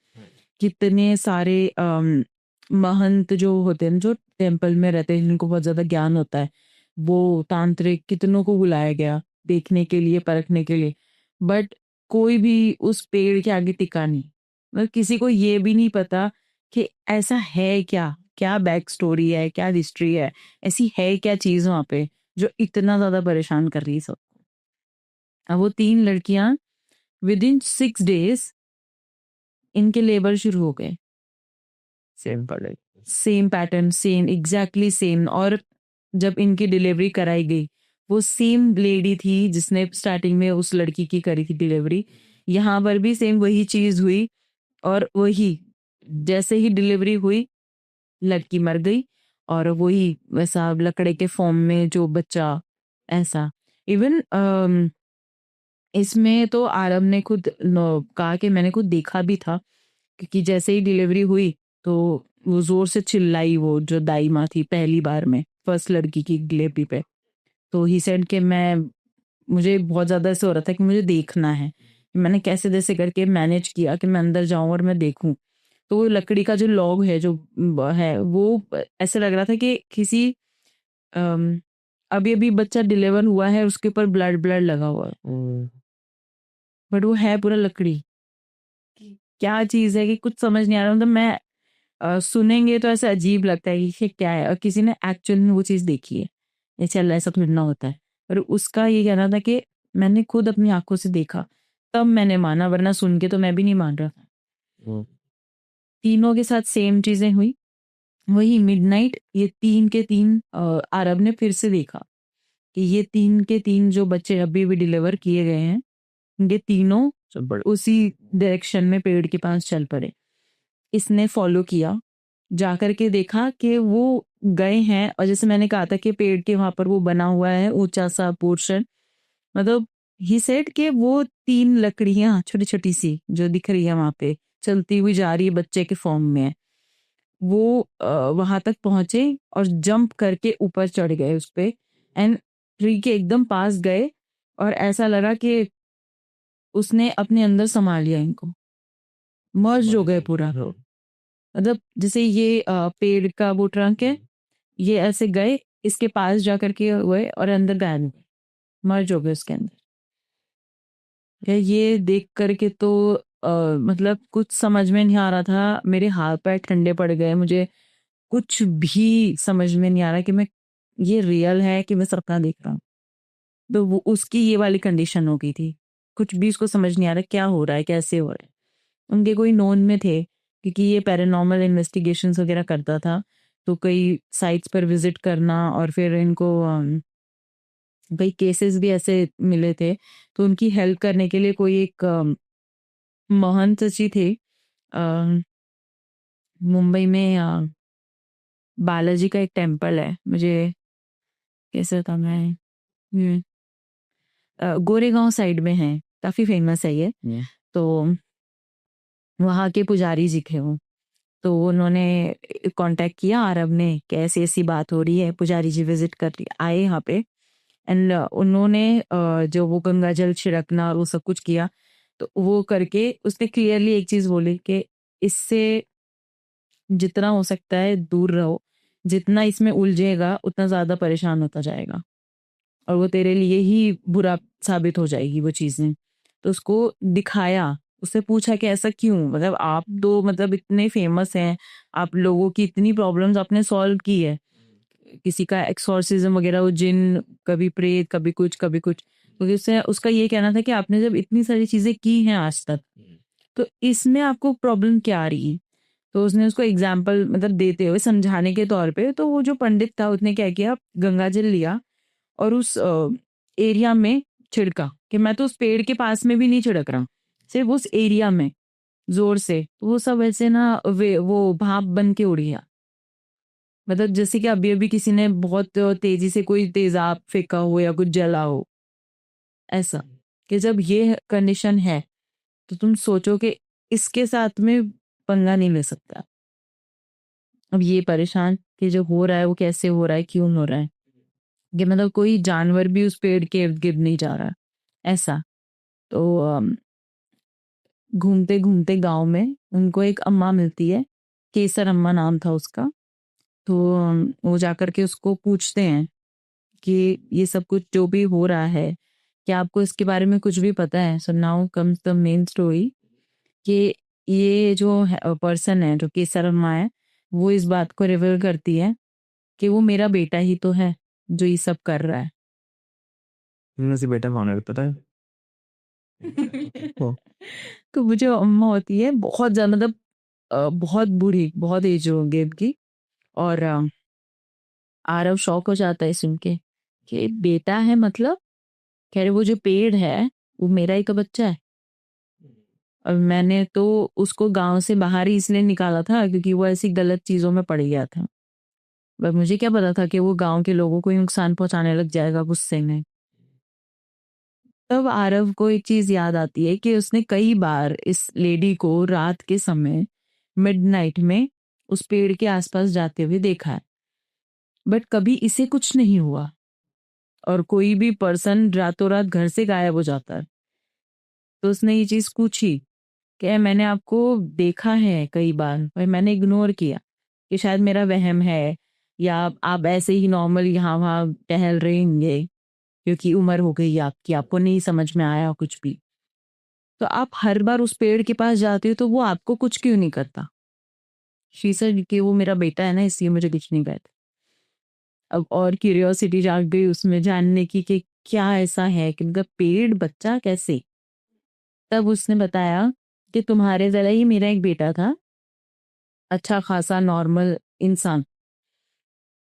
कितने सारे महंत जो होते हैं, जो टेम्पल में रहते हैं, जिनको बहुत ज्यादा ज्ञान होता है, वो तांत्रिक कितनों को बुलाया गया देखने के लिए, परखने के लिए। बट कोई भी उस पेड़ के आगे टिका नहीं। मतलब किसी को ये भी नहीं पता कि ऐसा है क्या, क्या बैक स्टोरी है, क्या हिस्ट्री है, ऐसी है क्या चीज वहां पे जो इतना ज्यादा परेशान कर रही है सब। अब वो तीन लड़कियां विद इन 6 days इनके लेबर शुरू हो गए। सेम पड़े। Same pattern, same, exactly same. और जब इनकी डिलीवरी कराई गई, वो सेम लेडी थी जिसने स्टार्टिंग में उस लड़की की करी थी डिलीवरी। यहाँ पर भी सेम वही चीज हुई, और वही जैसे ही डिलीवरी हुई लड़की मर गई, और वही वैसा लकड़े के फॉर्म में जो बच्चा, ऐसा। इवन इसमें तो आरब ने खुद कहा कि मैंने खुद देखा भी था, क्योंकि जैसे ही डिलीवरी हुई तो वो जोर से चिल्लाई, वो जो दाई माँ थी पहली बार में फर्स्ट लड़की की डिलीवरी पे। तो ही सेड कि मैं, मुझे बहुत ज्यादा ऐसे हो रहा था कि मुझे देखना है। मैंने कैसे जैसे करके मैनेज किया कि मैं अंदर जाऊं और मैं देखूं। तो वो लकड़ी का जो लॉग है, जो है, वो ऐसे लग रहा था कि किसी अम, अभी अभी बच्चा डिलीवर हुआ है, उसके ऊपर ब्लड ब्लड लगा हुआ है, बट वो है पूरा लकड़ी। क्या चीज है कि कुछ समझ नहीं आ रहा। मतलब मैं सुनेंगे तो ऐसा अजीब लगता है कि ये क्या है, और किसी ने एक्चुअल में वो चीज देखी है, ये चल ऐसा थोड़ी ना होता है। और उसका ये कहना था कि मैंने खुद अपनी आंखों से देखा, तब मैंने माना, वरना सुन के तो मैं भी नहीं मान रहा था। तीनों के साथ सेम चीजें हुई। वही मिडनाइट ये तीन के तीन अरब ने फिर से देखा कि ये तीन के तीन जो बच्चे अभी भी डिलीवर किए गए हैं, ये तीनों उसी डायरेक्शन में पेड़ के पास चल पड़े। इसने फॉलो किया, जाकर के देखा कि वो गए हैं, और जैसे मैंने कहा था कि पेड़ के वहां पर वो बना हुआ है ऊंचा सा पोर्शन। मतलब ही सेड कि वो तीन लकड़ियां छोटी छोटी सी जो दिख रही है वहां पे, चलती हुई जा रही है, बच्चे के फॉर्म में है। वो वहां तक पहुंचे और जंप करके ऊपर चढ़ गए उस पे, एंड ट्री के एकदम पास गए, और ऐसा लगा कि उसने अपने अंदर समा लिया इनको, मर्ज हो गए पूरा। मतलब जैसे ये पेड़ का वो ट्रंक है, ये ऐसे गए इसके पास जा करके हुए और अंदर गायब हो गए, मर्ज हो गए उसके अंदर। ये देख करके तो मतलब कुछ समझ में नहीं आ रहा था, मेरे हाथ पैर ठंडे पड़ गए। मुझे कुछ भी समझ में नहीं आ रहा कि मैं, ये रियल है कि मैं सपना देख रहा हूँ। तो वो उसकी ये वाली कंडीशन हो गई थी, कुछ भी उसको समझ नहीं आ रहा क्या हो रहा है, कैसे हो रहा है। उनके कोई नोन में थे, क्योंकि ये पैरानॉर्मल इन्वेस्टिगेशंस वगैरह करता था, तो कई साइट्स पर विजिट करना, और फिर इनको कई केसेस भी ऐसे मिले थे, तो उनकी हेल्प करने के लिए कोई एक महंत जी थे मुंबई में। बालाजी का एक टेम्पल है, मुझे कैसे था मैं, गोरेगांव साइड में है, काफी फेमस है ये। तो वहाँ के पुजारी जी थे वो। तो उन्होंने कांटेक्ट किया अरब ने कि ऐसी ऐसी बात हो रही है, पुजारी जी विजिट कर आए यहाँ पे। एंड उन्होंने जो वो गंगा जल छिड़कना और वो सब कुछ किया, तो वो करके उसने क्लियरली एक चीज बोली कि इससे जितना हो सकता है दूर रहो, जितना इसमें उलझेगा उतना ज्यादा परेशान होता जाएगा, और वो तेरे लिए ही बुरा साबित हो जाएगी वो चीजें। तो उसको दिखाया, उससे पूछा कि ऐसा क्यों? मतलब आप तो मतलब इतने फेमस हैं, आप लोगों की इतनी प्रॉब्लम्स आपने सॉल्व की है। किसी का एक्सॉर्सिज्म वगैरह, वो जिन, कभी प्रेत, कभी कुछ, कभी कुछ। क्योंकि उससे उसका ये कहना था कि आपने जब इतनी सारी चीज़ें की हैं आज तक, तो इसमें आपको प्रॉब्लम क्या आ रही है? तो उसने उसको एग्ज़ाम्पल मतलब देते हुए समझाने के तौर पे, तो वो जो पंडित था उसने क्या किया, गंगा जल लिया और उस एरिया में छिड़का, कि मैं तो उस पेड़ के पास में भी नहीं छिड़क रहा, सिर्फ उस एरिया में जोर से। तो वो सब ऐसे ना वो भाप बन के उड़ गया। मतलब जैसे कि अभी अभी किसी ने बहुत तेजी से कोई तेजाब फेंका हो या कुछ जला हो, ऐसा। कि जब ये कंडीशन है तो तुम सोचो कि इसके साथ में पंगा नहीं ले सकता। अब ये परेशान कि जो हो रहा है वो कैसे हो रहा है, क्यों हो रहा है, कि मतलब कोई जानवर भी उस पेड़ के इर्द गिर्द नहीं जा रहा, ऐसा। तो घूमते घूमते गांव में उनको एक अम्मा मिलती है, केसर अम्मा नाम था उसका। तो वो जाकर के उसको पूछते हैं कि ये सब कुछ जो भी हो रहा है, क्या आपको इसके बारे में कुछ भी पता है? So now comes the main story, कि ये जो पर्सन है, जो केसर अम्मा है, वो इस बात को रिवील करती है कि वो मेरा बेटा ही तो है जो ये सब कर रहा है। इनमें से बेटा कौन है पता है? वो तो वो जो अम्मा होती है बहुत ज्यादा, मतलब बहुत बूढ़ी, बहुत एज हो गई उनकी। और आरव शौक हो जाता है सुन के कि बेटा है, मतलब कह रहे वो जो पेड़ है वो मेरा ही का बच्चा है। और मैंने तो उसको गांव से बाहर ही इसलिए निकाला था क्योंकि वो ऐसी गलत चीजों में पड़ गया था। पर मुझे क्या पता था कि वो गांव के लोगों को ही नुकसान पहुंचाने लग जाएगा गुस्से में। तब आरव को एक चीज याद आती है कि उसने कई बार इस लेडी को रात के समय मिडनाइट में उस पेड़ के आसपास जाते हुए देखा है, बट कभी इसे कुछ नहीं हुआ। और कोई भी पर्सन रातों रात घर से गायब हो जाता है। तो उसने ये चीज पूछी कि मैंने आपको देखा है कई बार, पर मैंने इग्नोर किया कि शायद मेरा वहम है, या आप ऐसे ही नॉर्मल यहाँ वहाँ टहल रहे होंगे क्योंकि उम्र हो गई आपकी, आपको नहीं समझ में आया कुछ भी। तो आप हर बार उस पेड़ के पास जाते हो तो वो आपको कुछ क्यों नहीं करता? शी सेड कि वो मेरा बेटा है ना, इसलिए मुझे कुछ नहीं कहता। अब और क्यूरियोसिटी जाग गई उसमें जानने की कि क्या ऐसा है कि मतलब पेड़ बच्चा कैसे। तब उसने बताया कि तुम्हारे जरा ही मेरा एक बेटा था, अच्छा खासा नॉर्मल इंसान,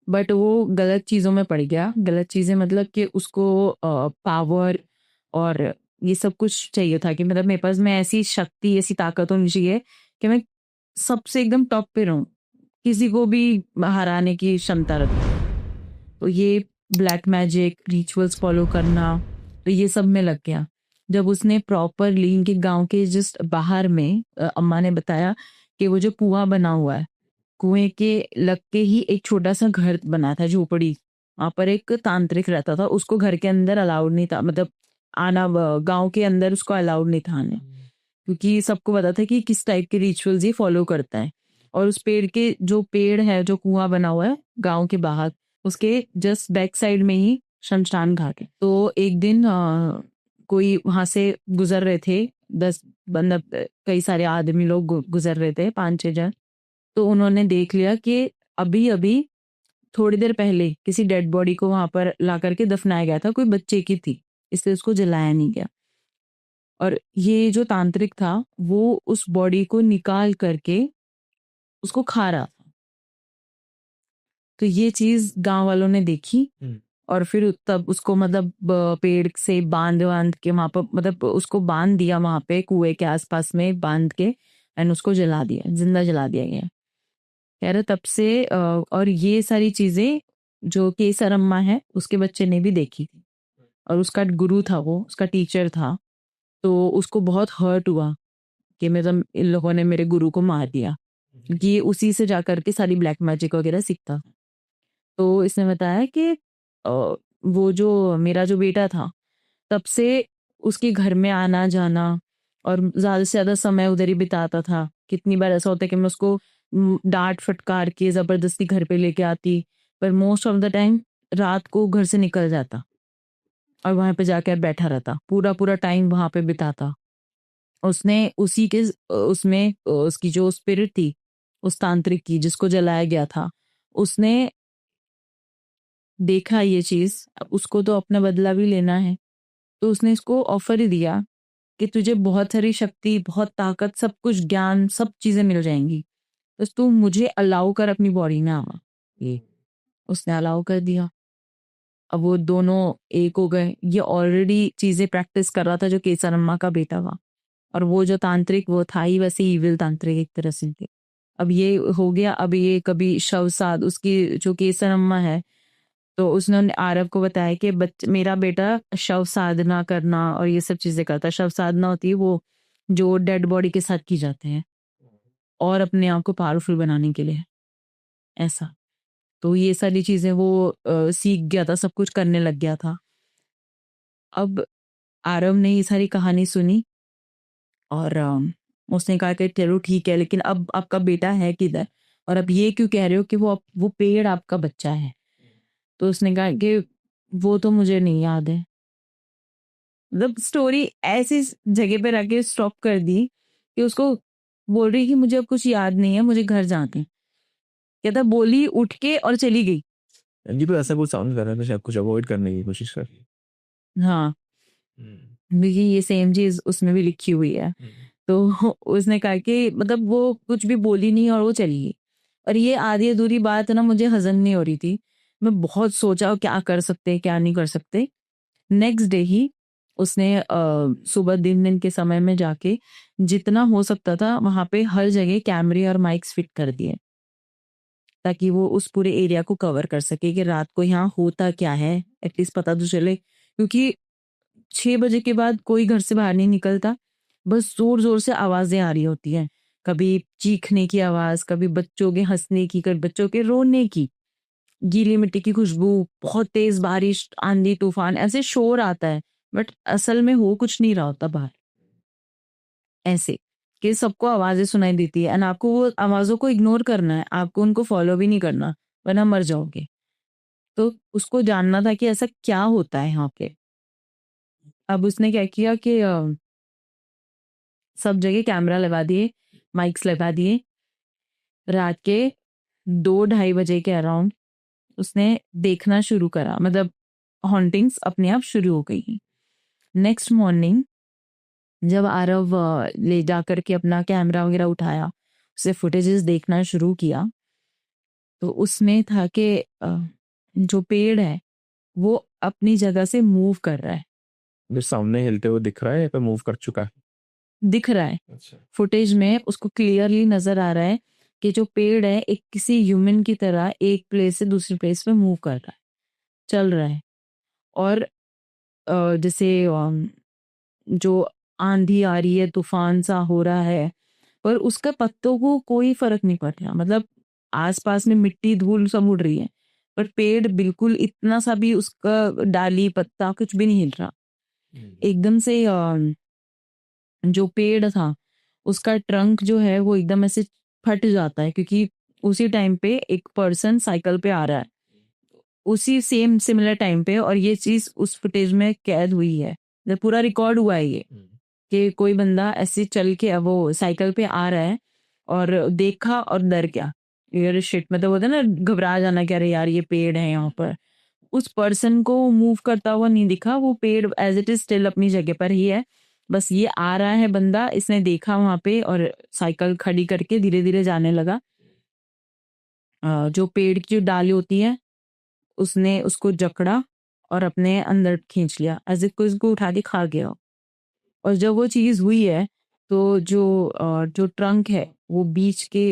बट वो गलत चीजों में पड़ गया। गलत चीजें मतलब कि उसको पावर और ये सब कुछ चाहिए था, कि मतलब मेरे पास में ऐसी शक्ति, ऐसी ताकत होनी चाहिए कि मैं सबसे एकदम टॉप पे रहूं, किसी को भी हराने की क्षमता रखूं। तो ये ब्लैक मैजिक रिचुअल्स फॉलो करना, तो ये सब में लग गया। जब उसने प्रॉपरली इनके गांव के जस्ट बाहर में अम्मा ने बताया कि वो जो कुआं बना हुआ है, कुएं के लग के ही एक छोटा सा घर बना था, झोपड़ी। वहां पर एक तांत्रिक रहता था, उसको घर के अंदर अलाउड नहीं था, मतलब आना, गांव के अंदर उसको अलाउड नहीं था आने, क्योंकि सबको पता था कि किस टाइप के रिचुअल्स ये फॉलो करता है। और उस पेड़ के, जो पेड़ है, जो कुआं बना हुआ है गांव के बाहर, उसके जस्ट बैक साइड में ही शमशान घाट है। तो एक दिन कोई वहां से गुजर रहे थे, 10 मतलब कई सारे आदमी लोग गुजर रहे थे, 5-6 जन। तो उन्होंने देख लिया कि अभी अभी थोड़ी देर पहले किसी डेड बॉडी को वहां पर ला करके दफनाया गया था, कोई बच्चे की थी, इसलिए उसको जलाया नहीं गया। और ये जो तांत्रिक था वो उस बॉडी को निकाल करके उसको खा रहा था। तो ये चीज गांव वालों ने देखी, और फिर तब उसको मतलब पेड़ से बांध बांध के वहां पर, मतलब उसको बांध दिया वहां पे कुएं के आसपास में बांध के, एंड उसको जला दिया, जिंदा जला दिया गया। कह रहे तब से और ये सारी चीजें जो केसर अम्मा है उसके बच्चे ने भी देखी थी, और उसका गुरु था, वो उसका टीचर था। तो उसको बहुत हर्ट हुआ कि मतलब इन लोगों ने मेरे गुरु को मार दिया, क्योंकि ये उसी से जाकर के सारी ब्लैक मैजिक वगैरह सीखता। तो इसने बताया कि वो जो मेरा जो बेटा था, तब से उसके घर में आना जाना और ज्यादा से ज्यादा समय उधर ही बिताता था। कितनी बार ऐसा होता है कि मैं उसको डांट फटकार के जबरदस्ती घर पे लेके आती, पर मोस्ट ऑफ द टाइम रात को घर से निकल जाता। और वहां पे जाकर बैठा रहता, पूरा पूरा टाइम वहां पे बिताता। उसने उसी के उसमें उसकी जो स्पिरिट थी, उस तांत्रिक की जिसको जलाया गया था, उसने देखा ये चीज, अब उसको तो अपना बदला भी लेना है, तो उसने इसको ऑफर ही दिया कि तुझे बहुत सारी शक्ति, बहुत ताकत, सब कुछ, ज्ञान, सब चीजें मिल जाएंगी, बस तू मुझे अलाउ कर अपनी बॉडी में आवा। ये उसने अलाउ कर दिया। अब वो दोनों एक हो गए। ये ऑलरेडी चीजें प्रैक्टिस कर रहा था जो केसरम्मा का बेटा था, और वो जो तांत्रिक वो था ही वैसे इविल तांत्रिक एक तरह से थे। अब ये हो गया। अब ये कभी शवसाद, उसकी जो केसरम्मा है, तो उसने आरव को बताया कि मेरा बेटा शव साधना करना और ये सब चीजें करता है। शव साधना होती है वो जो डेड बॉडी के साथ की जाते हैं, और अपने आप को पावरफुल बनाने के लिए, ऐसा। तो ये सारी चीजें वो सीख गया था, सब कुछ करने लग गया था। अब आरव ने ये सारी कहानी सुनी, और उसने कहा कि चलो ठीक है, लेकिन अब आपका बेटा है किधर, और अब ये क्यों कह रहे हो कि वो पेड़ आपका बच्चा है? तो उसने कहा कि वो तो मुझे नहीं याद है। मतलब स्टोरी ऐसी जगह पे रख के स्टॉप कर दी कि उसको बोल रही कि मुझे अब कुछ याद नहीं है, मुझे घर जाते हैं। कहता बोली उठ के और चली गई। जी तो ऐसा कुछ साउंड कर रहा था, शायद कुछ अवॉइड करने की कोशिश कर रही हाँ, क्योंकि ये सेम चीज उसमें भी लिखी हुई है। तो उसने कहा कि मतलब वो कुछ भी बोली नहीं और वो चली गई। और ये आधी अधूरी बात ना मुझे हजम नहीं हो रही थी। मैं बहुत सोचा क्या कर सकते क्या नहीं कर सकते। नेक्स्ट डे ही उसने सुबह दिन दिन के समय में जाके जितना हो सकता था वहां पे हर जगह कैमरे और माइक्स फिट कर दिए, ताकि वो उस पूरे एरिया को कवर कर सके कि रात को यहाँ होता क्या है, एटलीस्ट पता तो चले। क्योंकि 6 बजे के बाद कोई घर से बाहर नहीं निकलता, बस जोर जोर से आवाजें आ रही होती हैं। कभी चीखने की आवाज, कभी बच्चों के हंसने की, कभी बच्चों के रोने की, गीली मिट्टी की खुशबू, बहुत तेज बारिश, आंधी तूफान, ऐसे शोर आता है, बट असल में हो कुछ नहीं रहा होता बाहर। ऐसे कि सबको आवाजें सुनाई देती है, एंड आपको वो आवाजों को इग्नोर करना है, आपको उनको फॉलो भी नहीं करना, वरना मर जाओगे। तो उसको जानना था कि ऐसा क्या होता है यहाँ पे। अब उसने क्या किया कि सब जगह कैमरा लगा दिए, माइक्स लगा दिए। रात के 2-2:30 बजे के अराउंड उसने देखना शुरू करा, मतलब हॉन्टिंग्स अपने आप शुरू हो गई। नेक्स्ट मॉर्निंग जब आरव ले जा करके अपना कैमरा वगैरह उठाया, उसे फुटेजेस देखना शुरू किया, तो उसमें था कि जो पेड़ है वो अपनी जगह से मूव कर रहा है। जो सामने हिलते हुए दिख रहा है या फिर मूव कर चुका है? दिख रहा है अच्छा। फुटेज में, उसको क्लियरली नजर आ रहा है कि जो पेड़ है एक किसी ह्यूमन की तरह एक प्लेस से दूसरी प्लेस पे मूव कर रहा है, चल रहा है। और जैसे जो आंधी आ रही है, तूफान सा हो रहा है, पर उसका पत्तों को कोई फर्क नहीं पड़ रहा। मतलब आसपास में मिट्टी धूल सब उड़ रही है, पर पेड़ बिल्कुल इतना सा भी उसका डाली पत्ता कुछ भी नहीं हिल रहा। एकदम से जो पेड़ था उसका ट्रंक जो है वो एकदम ऐसे फट जाता है, क्योंकि उसी टाइम पे एक पर्सन साइकिल पे आ रहा है, उसी सेम सिमिलर टाइम पे, और ये चीज उस फुटेज में कैद हुई है, मतलब पूरा रिकॉर्ड हुआ है ये, कि कोई बंदा ऐसे चल के वो साइकिल पे आ रहा है और देखा और डर गया। यार शिट, मतलब होता है ना घबरा जाना, क्या अरे यार ये पेड़ है यहाँ पर। उस पर्सन को मूव करता हुआ नहीं दिखा, वो पेड़ एज इट इज स्टिल अपनी जगह पर ही है। बस ये आ रहा है बंदा, इसने देखा वहां पे और साइकिल खड़ी करके धीरे धीरे जाने लगा। जो पेड़ की जो डाली होती है उसने उसको जकड़ा और अपने अंदर खींच लिया, एज इफ कोई इसको उठा के खा गया हो। और जब वो चीज हुई है तो जो ट्रंक है वो बीच के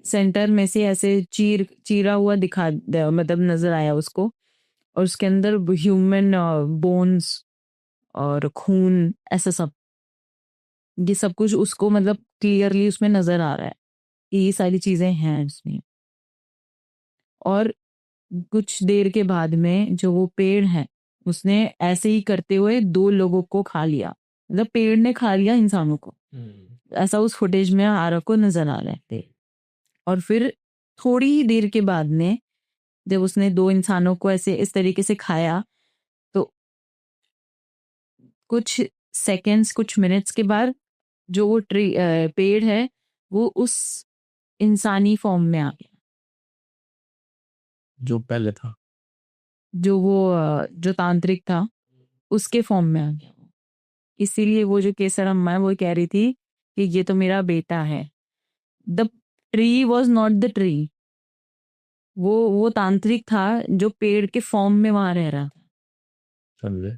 सेंटर में से ऐसे चीरा हुआ मतलब नजर आया उसको, और उसके अंदर ह्यूमन बोन्स और खून, ऐसा सब, ये सब कुछ उसको मतलब क्लियरली उसमें नजर आ रहा है कि ये सारी चीजें हैं उसमें। और कुछ देर के बाद में जो वो पेड़ है उसने ऐसे ही करते हुए 2 लोगों को खा लिया, मतलब पेड़ ने खा लिया इंसानों को। ऐसा उस फुटेज में आरव को नजर आ रहा है। और फिर थोड़ी ही देर के बाद में जब उसने 2 इंसानों को ऐसे इस तरीके से खाया, तो कुछ सेकंड्स, कुछ मिनट्स के बाद जो वो पेड़ है वो उस इंसानी फॉर्म में आ गया, जो पहले था। जो वो जो तांत्रिक था उसके फॉर्म में आ गया। इसीलिए वो जो केसर अम्मा है वो कह रही थी कि ये तो मेरा बेटा है। The tree was not the tree, वो तांत्रिक था जो पेड़ के फॉर्म में वहां रह रहा था। समझे।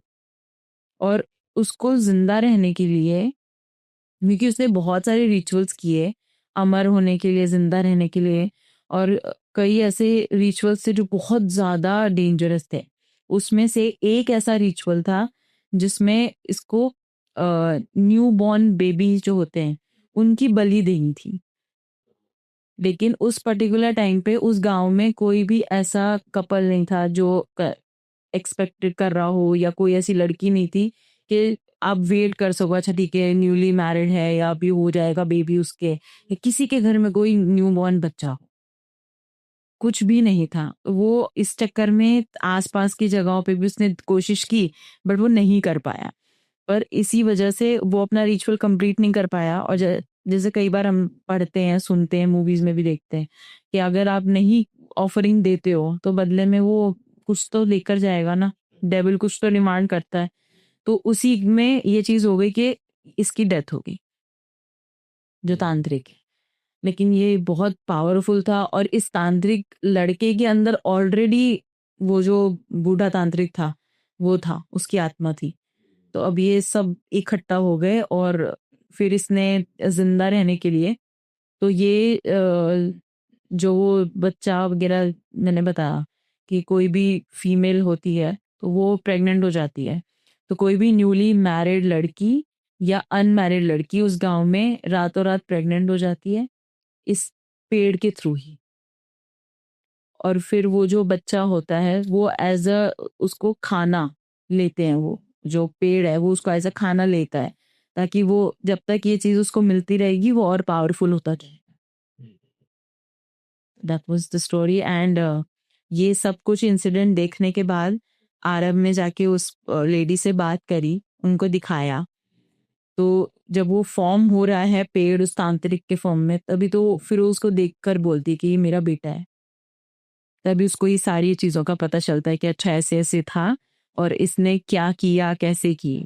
और उसको जिंदा रहने के लिए, क्योंकि उसने बहुत सारे रिचुअल्स किए अमर होने के लिए, जिंदा रहने के लिए, और कई ऐसे रिचुअल्स थे जो बहुत ज्यादा डेंजरस थे। उसमें से एक ऐसा रिचुअल था जिसमें इसको न्यू बॉर्न बेबी जो होते हैं उनकी बलि देनी थी। लेकिन उस पर्टिकुलर टाइम पे उस गांव में कोई भी ऐसा कपल नहीं था जो एक्सपेक्टेड कर रहा हो, या कोई ऐसी लड़की नहीं थी कि आप वेट कर सको, अच्छा ठीक है न्यूली मैरिड है या अभी हो जाएगा बेबी उसके, या किसी के घर में कोई न्यू बॉर्न बच्चा हो। कुछ भी नहीं था। वो इस चक्कर में आसपास की जगहों पे भी उसने कोशिश की बट वो नहीं कर पाया। पर इसी वजह से वो अपना रिचुअल कंप्लीट नहीं कर पाया। और जैसे कई बार हम पढ़ते हैं, सुनते हैं, मूवीज में भी देखते हैं कि अगर आप नहीं ऑफरिंग देते हो तो बदले में वो कुछ तो लेकर जाएगा ना, डेविल कुछ तो डिमांड करता है। तो उसी में ये चीज हो गई कि इसकी डेथ हो गई, जो तांत्रिक है। लेकिन ये बहुत पावरफुल था और इस तांत्रिक लड़के के अंदर ऑलरेडी वो जो बूढ़ा तांत्रिक था वो था, उसकी आत्मा थी। तो अब ये सब इकट्ठा हो गए और फिर इसने जिंदा रहने के लिए, तो ये जो वो बच्चा वगैरह मैंने बताया कि कोई भी फीमेल होती है तो वो प्रेग्नेंट हो जाती है। तो कोई भी न्यूली मैरिड लड़की या अनमैरिड लड़की उस गांव में रातों रात प्रेग्नेंट हो जाती है इस पेड़ के थ्रू ही। और फिर वो जो बच्चा होता है वो एज अ उसको खाना लेते हैं, वो जो पेड़ है वो उसको एज अ खाना लेता है, ताकि वो जब तक ये चीज उसको मिलती रहेगी वो और पावरफुल होता जाएगा। That was the story. And ये सब कुछ इंसिडेंट देखने के बाद आरब ने जाके उस लेडी से बात करी, उनको दिखाया। तो जब वो फॉर्म हो रहा है पेड़ उस तांत्रिक के फॉर्म में, तभी तो फिर उसको देखकर बोलती है कि ये मेरा बेटा है। तभी उसको ये सारी चीजों का पता चलता है कि अच्छा ऐसे ऐसे था और इसने क्या किया, कैसे की।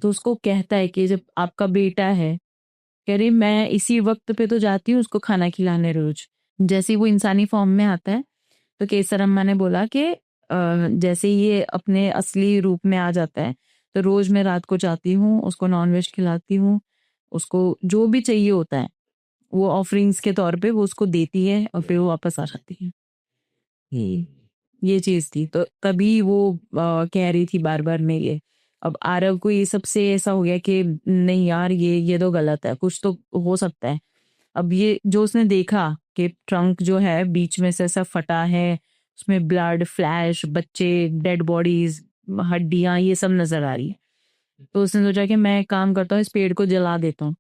तो उसको कहता है कि जब आपका बेटा है, कह रही मैं इसी वक्त पे तो जाती हूँ उसको खाना खिलाने रोज। जैसे ही वो इंसानी फॉर्म में आता है तो केसर अम्मा ने बोला कि जैसे ये अपने असली रूप में आ जाता है तो रोज मैं रात को जाती हूँ, उसको नॉनवेज खिलाती हूँ, उसको जो भी चाहिए होता है वो ऑफरिंग्स के तौर पे वो उसको देती है और फिर वो वापस आ जाती है। ये चीज थी। तो तभी वो कह रही थी बार बार में ये। अब आरव को ये सबसे ऐसा हो गया कि नहीं यार ये तो गलत है, कुछ तो हो सकता है। अब ये जो उसने देखा कि ट्रंक जो है बीच में से ऐसा फटा है, उसमें ब्लड, फ्लैश, बच्चे, डेड बॉडीज, हड्डियां, ये सब नजर आ रही है। तो उसने सोचा कि मैं एक काम करता हूँ, इस पेड़ को जला देता हूँ।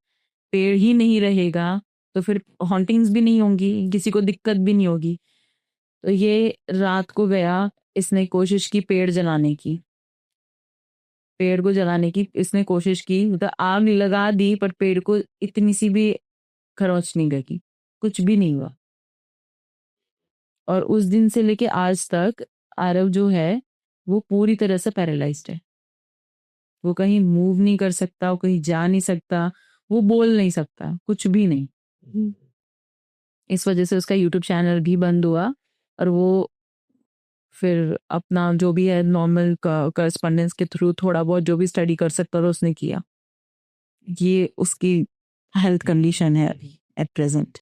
पेड़ ही नहीं रहेगा तो फिर हॉन्टिंग्स भी नहीं होंगी, किसी को दिक्कत भी नहीं होगी। तो ये रात को गया, इसने कोशिश की पेड़ जलाने की, पेड़ को जलाने की इसने कोशिश की, मतलब आग लगा दी पर पेड़ को इतनी सी भी खरोंच नहीं लगी, कुछ भी नहीं हुआ। और उस दिन से लेके आज तक आरव जो है वो पूरी तरह से पैरालाइज्ड है। वो कहीं मूव नहीं कर सकता, वो कहीं जा नहीं सकता, वो बोल नहीं सकता, कुछ भी नहीं। इस वजह से उसका यूट्यूब चैनल भी बंद हुआ और वो फिर अपना जो भी है नॉर्मल करस्पॉन्डेंस के थ्रू थोड़ा बहुत जो भी स्टडी कर सकता था उसने किया। ये उसकी हेल्थ कंडीशन है अभी एट प्रेजेंट।